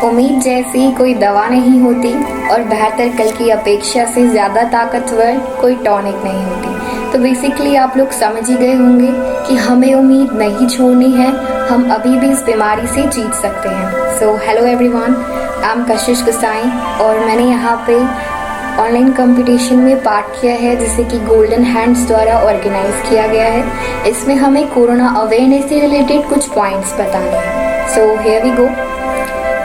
उम्मीद जैसी कोई दवा नहीं होती और बेहतर कल की अपेक्षा से ज़्यादा ताकतवर कोई टॉनिक नहीं होती। तो बेसिकली आप लोग समझ ही गए होंगे कि हमें उम्मीद नहीं छोड़नी है, हम अभी भी इस बीमारी से जीत सकते हैं। So hello everyone, I am कशिश गुसाई और मैंने यहाँ पे ऑनलाइन कंपटीशन में पार्ट किया है जिसे कि गोल्डन हैंड्स द्वारा ऑर्गेनाइज किया गया है। इसमें हमें कोरोना अवेयरनेस से रिलेटेड कुछ पॉइंट्स बताने हैं। So here we go.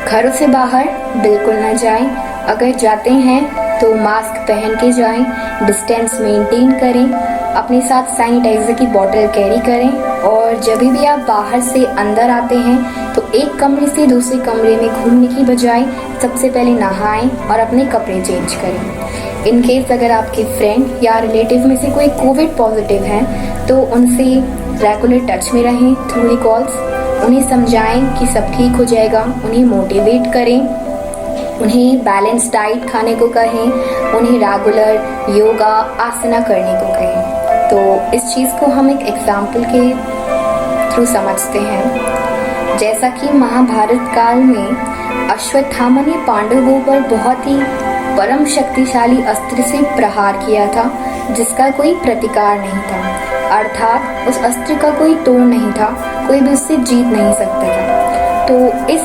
घरों से बाहर बिल्कुल न जाएं, अगर जाते हैं तो मास्क पहन के जाएं, डिस्टेंस मेंटेन करें, अपने साथ सैनिटाइजर की बोतल कैरी करें और जब भी आप बाहर से अंदर आते हैं तो एक कमरे से दूसरे कमरे में घूमने की बजाय सबसे पहले नहाएं और अपने कपड़े चेंज करें। इन केस अगर आपके फ्रेंड या रिलेटिव में से कोई कोविड पॉजिटिव है तो उनसे रेगुलर टच में रहें थ्रू कॉल्स। उन्हें समझाएं कि सब ठीक हो जाएगा, उन्हें मोटिवेट करें, उन्हें बैलेंस डाइट खाने को कहें, उन्हें रेगुलर योगा आसना करने को कहें। तो इस चीज़ को हम एक एग्जाम्पल के थ्रू समझते हैं। जैसा कि महाभारत काल में अश्वत्थामा ने पांडवों पर बहुत ही परम शक्तिशाली अस्त्र से प्रहार किया था जिसका कोई प्रतिकार नहीं था, अर्थात उस अस्त्र का कोई तोड़ नहीं था, कोई भी उससे जीत नहीं सकता था। तो इस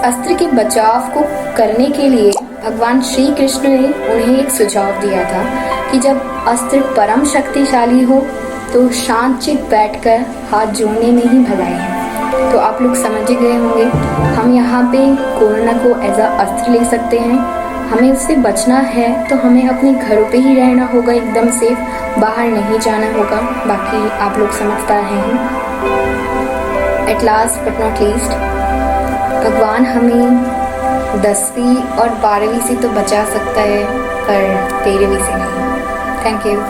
अस्त्र के बचाव को करने के लिए भगवान श्री कृष्ण ने उन्हें एक सुझाव दिया था कि जब अस्त्र परम शक्तिशाली हो तो शांत चित बैठकर हाथ जोड़ने में ही भलाई है। तो आप लोग समझ गए होंगे, हम यहाँ पे कोरोना को एज अ अस्त्र ले सकते हैं। हमें उससे बचना है तो हमें अपने घरों पे ही रहना होगा, एकदम सेफ, बाहर नहीं जाना होगा। बाकी आप लोग समझदार हैं। At last but not least, भगवान हमें 10वीं और 12वीं से तो बचा सकता है पर 13वीं से नहीं। Thank you.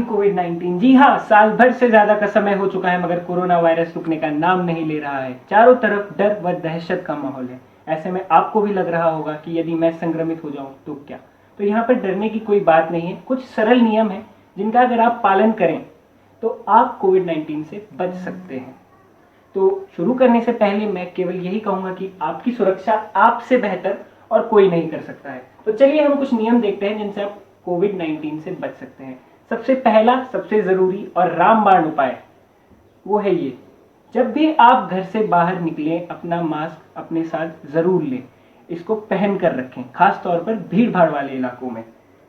कोविड 19 जी हाँ, साल भर से ज्यादा का समय हो चुका है मगर कोरोना वायरस रुकने का नाम नहीं ले रहा है। चारों तरफ डर व दहशत का माहौल है। ऐसे में आपको भी लग रहा होगा कि यदि मैं संक्रमित हो जाऊं तो क्या। तो यहाँ पर डरने की कोई बात नहीं है। कुछ सरल नियम है जिनका अगर आप पालन करें तो आप कोविड-19 से बच सकते हैं। तो शुरू करने से पहले मैं केवल यही कहूंगा कि आपकी सुरक्षा आपसे बेहतर और कोई नहीं कर सकता है। तो चलिए हम कुछ नियम देखते हैं जिनसे आप कोविड-19 से बच सकते हैं। सबसे पहला, सबसे जरूरी और रामबाण उपाय वो है ये, जब भी आप घर से बाहर निकलें अपना मास्क अपने साथ जरूर लें। इसको पहन कर रखें, खास तौर पर भीड़ भाड़ वाले इलाकों में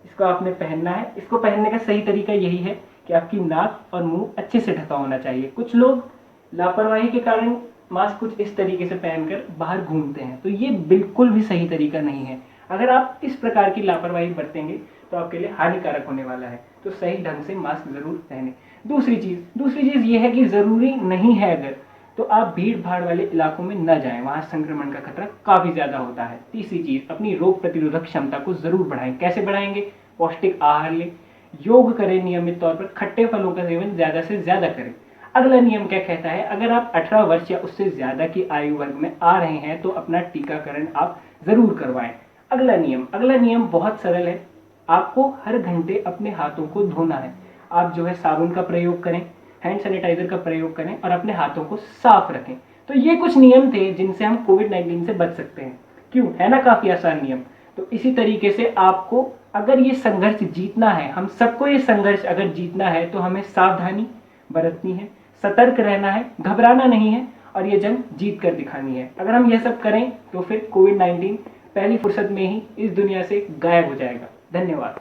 इसको आपने पहनना है। इसको पहनने का सही तरीका यही है कि आपकी नाक और मुंह अच्छे से ढका होना चाहिए। कुछ लोग लापरवाही के कारण मास्क कुछ इस तरीके से पहनकर बाहर घूमते हैं, तो ये बिल्कुल भी सही तरीका नहीं है। अगर आप इस प्रकार की लापरवाही बरतेंगे तो आपके लिए हानिकारक होने वाला है। तो सही ढंग से मास्क जरूर पहने। दूसरी चीज ये है कि जरूरी नहीं है अगर तो आप भीड़ भाड़ वाले इलाकों में न जाएं, वहां संक्रमण का खतरा काफी ज्यादा होता है। तीसरी चीज, अपनी रोग प्रतिरोधक क्षमता को जरूर बढ़ाएं। कैसे बढ़ाएंगे? पौष्टिक आहार लें, योग करें, नियमित तौर पर खट्टे फलों का सेवन ज्यादा से ज्यादा करें। अगला नियम क्या कहता है, अगर आप 18 वर्ष या उससे ज्यादा की आयु वर्ग में आ रहे हैं तो अपना टीकाकरण आप जरूर करवाएं। अगला नियम बहुत सरल है। आपको हर घंटे अपने हाथों को धोना है। आप जो है साबुन का प्रयोग करें, हैंड सैनिटाइजर का प्रयोग करें और अपने हाथों को साफ रखें। तो ये कुछ नियम थे जिनसे हम कोविड-19 से बच सकते हैं। क्यों? है ना काफी आसान नियम। तो इसी तरीके से आपको अगर ये संघर्ष जीतना है, हम सबको ये संघर्ष अगर जीतना है तो हमें सावधानी बरतनी है, सतर्क रहना है, घबराना नहीं है और ये जंग जीत कर दिखानी है। अगर हम ये सब करें तो फिर कोविड-19 पहली फुर्सत में ही इस दुनिया से गायब हो जाएगा। धन्यवाद।